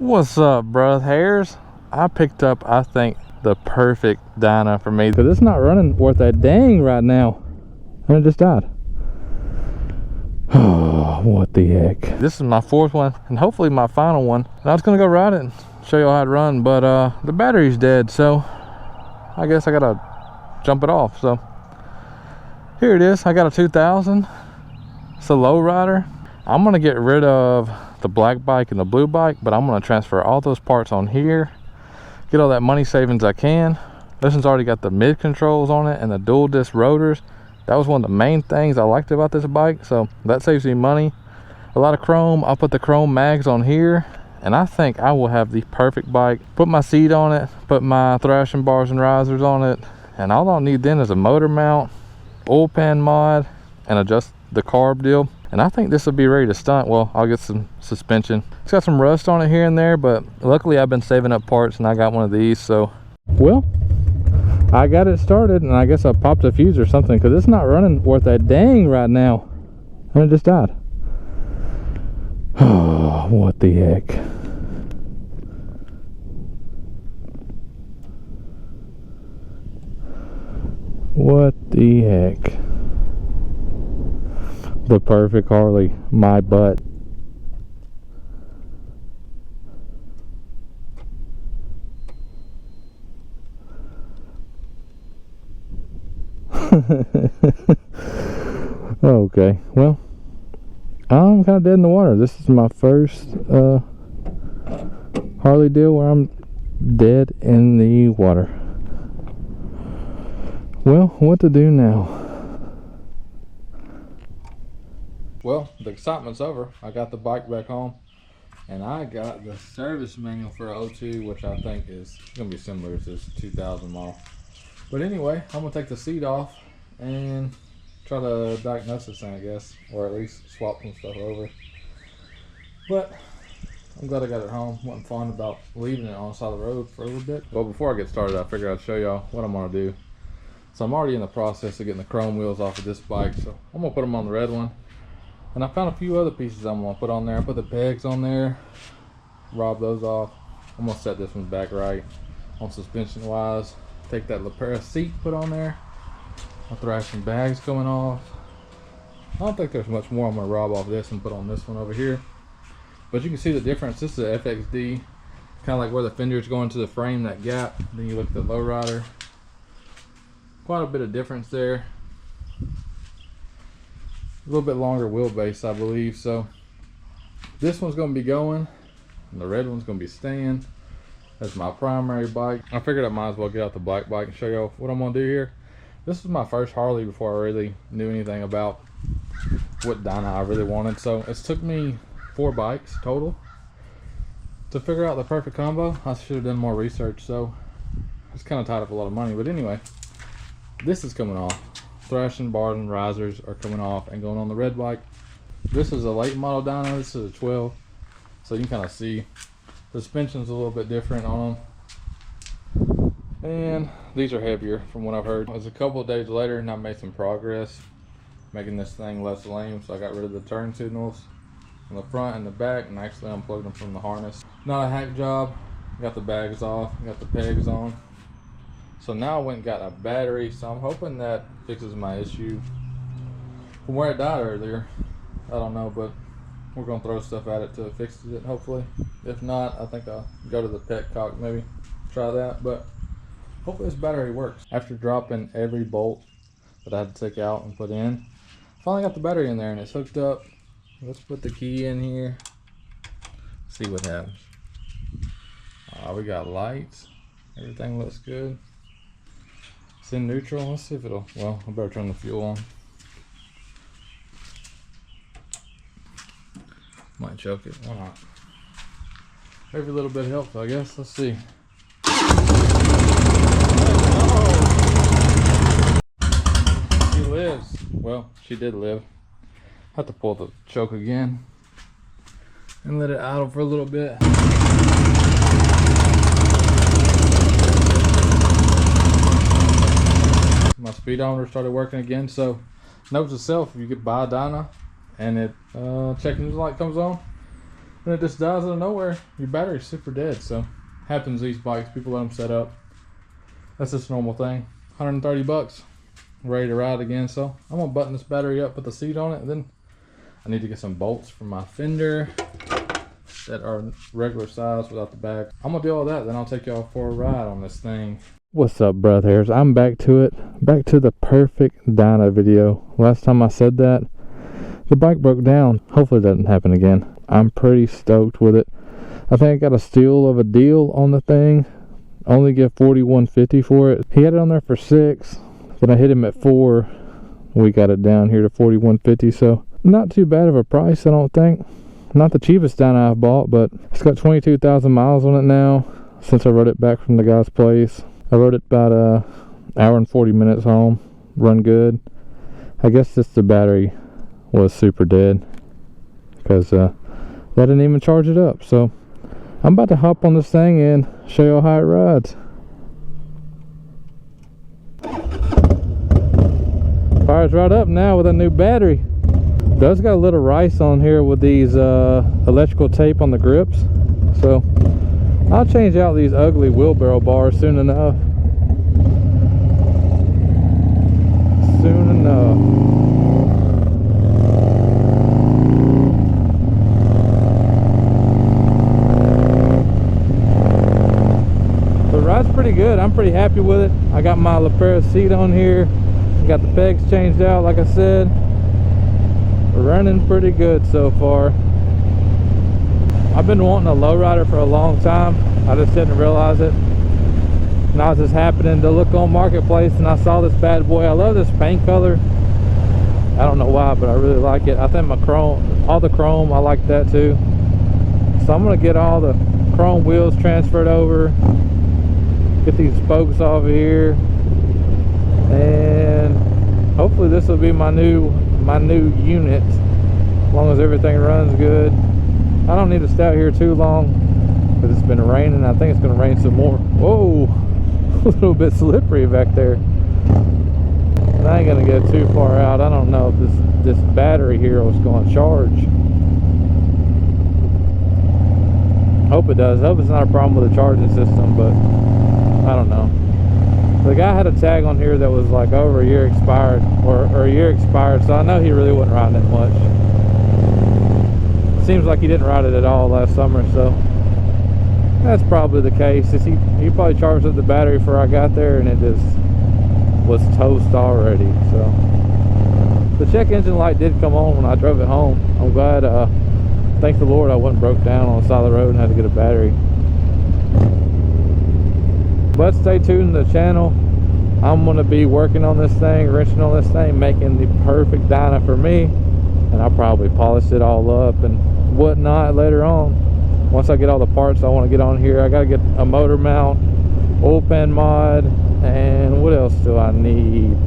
What's up, bruh hairs? I picked up, I think, the perfect Dyna for me, because it's not running worth a dang right now, and it just died. Oh, what the heck. This is my fourth one and hopefully my final one, and I was gonna go ride it and show you how it run, but the battery's dead, so I guess I gotta jump it off. So here it is. I got a 2000. It's a low rider. I'm gonna get rid of the black bike and the blue bike, but I'm gonna transfer all those parts on here, get all that money savings I can. This one's already got the mid controls on it and the dual disc rotors. That was one of the main things I liked about this bike, so that saves me money. A lot of chrome. I'll put the chrome mags on here, and I think I will have the perfect bike. Put my seat on it, put my thrashing bars and risers on it, and all I'll need then is a motor mount, oil pan mod, and adjust the carb deal. And I think this will be ready to stunt. Well, I'll get some suspension. It's got some rust on it here and there, but luckily I've been saving up parts and I got one of these. So, well, I got it started, and I guess I popped a fuse or something, because it's not running worth a dang right now, and it just died. Oh, what the heck. What the heck. The perfect Harley, my butt. Okay, well, I'm kind of dead in the water. This is my first Harley deal where I'm dead in the water. Well, what to do now? Well, the excitement's over. I got the bike back home, and I got the service manual for 02, which I think is going to be similar to this 2000 model. But anyway, I'm going to take the seat off and try to diagnose this thing, I guess, or at least swap some stuff over. But I'm glad I got it home. Wasn't fun about leaving it on the side of the road for a little bit. Well, before I get started, I figured I'd show y'all what I'm going to do. So I'm already in the process of getting the chrome wheels off of this bike, so I'm going to put them on the red one. And I found a few other pieces I'm going to put on there. I put the pegs on there, rob those off. I'm going to set this one back right on suspension wise. Take that lapel seat, put on there. My thrashing bags coming off. I don't think there's much more I'm going to rob off this and put on this one over here. But you can see the difference. This is a FXD, kind of like where the fenders go into the frame, that gap. Then you look at the lowrider. Quite a bit of difference there. A little bit longer wheelbase, I believe. So this one's going to be going, and the red one's going to be staying. That's my primary bike. I figured I might as well get out the black bike and show you what I'm going to do here. This was my first Harley before I really knew anything about what Dyna I really wanted. So it's took me 4 bikes total to figure out the perfect combo. I should have done more research, so it's kind of tied up a lot of money. But anyway, this is coming off. Thrashing bars and risers are coming off and going on the red bike. This is a late model Dyna. This is a 12, so you can kind of see the suspension's a little bit different on them, and these are heavier from what I've heard. It was a couple of days later and I made some progress making this thing less lame. So I got rid of the turn signals on the front and the back and actually unplugged them from the harness. Not a hack job. Got the bags off, got the pegs on. So now I went and got a battery, so I'm hoping that fixes my issue from where it died earlier. I don't know, but we're gonna throw stuff at it till it fixes it, hopefully. If not, I think I'll go to the Petcock, maybe try that, but hopefully this battery works. After dropping every bolt that I had to take out and put in, finally got the battery in there and it's hooked up. Let's put the key in here, see what happens. We got lights, everything looks good. It's in neutral. Let's see if it'll, well, I better turn the fuel on. Might choke it, why not? Every little bit helps, I guess. Let's see. She lives. Well, she did live. Have to pull the choke again and let it idle for a little bit. My speedometer started working again, so note to self, if you could buy a Dyna and it check engine light comes on, and it just dies out of nowhere, your battery's super dead. So happens to these bikes, people let them set up. That's just a normal thing. 130 bucks, ready to ride again. So I'm gonna button this battery up, put the seat on it, and then I need to get some bolts for my fender that are regular size without the back. I'm gonna do all that, then I'll take y'all for a ride on this thing. What's up, brothers? I'm back to it. Back to the perfect Dyna video. Last time I said that, the bike broke down. Hopefully that doesn't happen again. I'm pretty stoked with it. I think I got a steal of a deal on the thing. Only get $41.50 for it. He had it on there for $6, then I hit him at $4. We got it down here to $41.50, so not too bad of a price, I don't think. Not the cheapest Dyna I've bought, but it's got 22,000 miles on it now since I rode it back from the guy's place. I rode it about an hour and 40 minutes home. Run good. I guess just the battery was super dead because that didn't even charge it up. So I'm about to hop on this thing and show you how it rides. Fires right up now with a new battery. Does got a little rice on here with these electrical tape on the grips, so I'll change out these ugly wheelbarrow bars soon enough. Soon enough. The ride's pretty good. I'm pretty happy with it. I got my Lapera seat on here. Got the pegs changed out, like I said. Running pretty good so far. I've been wanting a lowrider for a long time. I just didn't realize it. Now it's just happening to look on Marketplace, and I saw this bad boy. I love this paint color. I don't know why, but I really like it. I think my chrome, all the chrome, I like that too. So I'm gonna get all the chrome wheels transferred over, get these spokes off of here, and hopefully this will be my new unit, as long as everything runs good. I don't need to stay out here too long because it's been raining. I think it's going to rain some more. Whoa, a little bit slippery back there. But I ain't going to get too far out. I don't know if this battery here is going to charge. Hope it does. Hope it's not a problem with the charging system, but I don't know. The guy had a tag on here that was like over a year expired, or a year expired, so I know he really wasn't riding it much. Seems like he didn't ride it at all last summer, so that's probably the case. He probably charged up the battery before I got there, and it just was toast already. So the check engine light did come on when I drove it home. I'm glad. Thank the Lord I wasn't broke down on the side of the road and had to get a battery. But stay tuned to the channel. I'm going to be working on this thing, wrenching on this thing, making the perfect Dyna for me. And I'll probably polish it all up and whatnot later on. Once I get all the parts I want to get on here, I got to get a motor mount, oil pan mod, and what else do I need?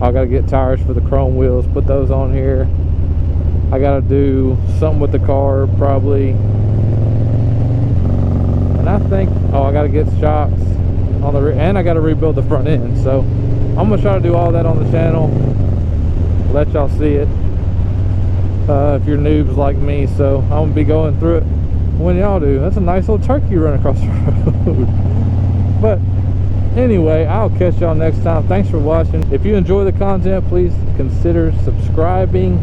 I got to get tires for the chrome wheels, put those on here. I got to do something with the car probably. And I think, I got to get shocks on the rear, and I got to rebuild the front end. So I'm gonna try to do all that on the channel, let y'all see it if you're noobs like me. So I'm gonna be going through it when y'all do. That's a nice little turkey run across the road. But anyway, I'll catch y'all next time. Thanks for watching. If you enjoy the content, please consider subscribing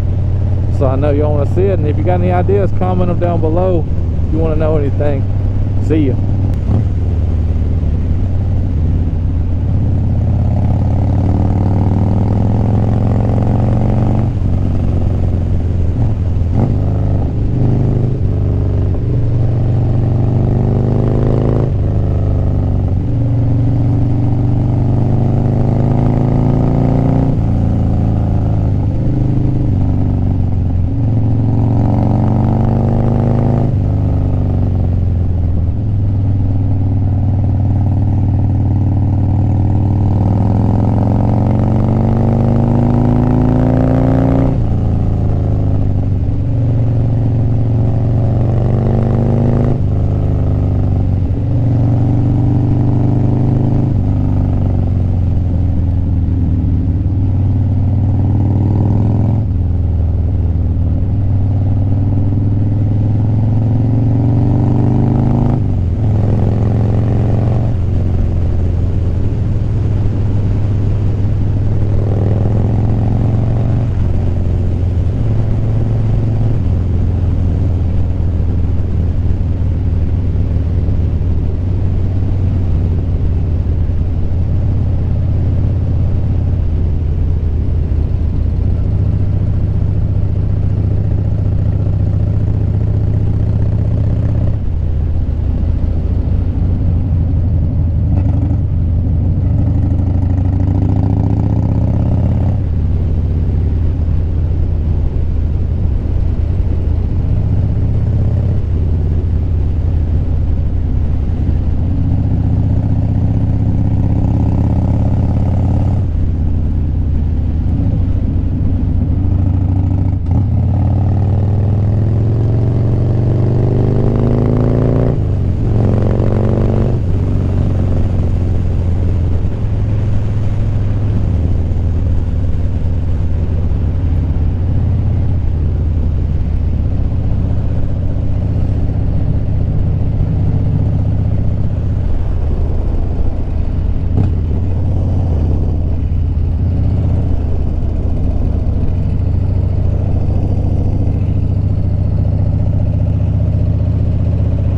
so I know y'all want to see it. And if you got any ideas, comment them down below if you want to know anything. See ya.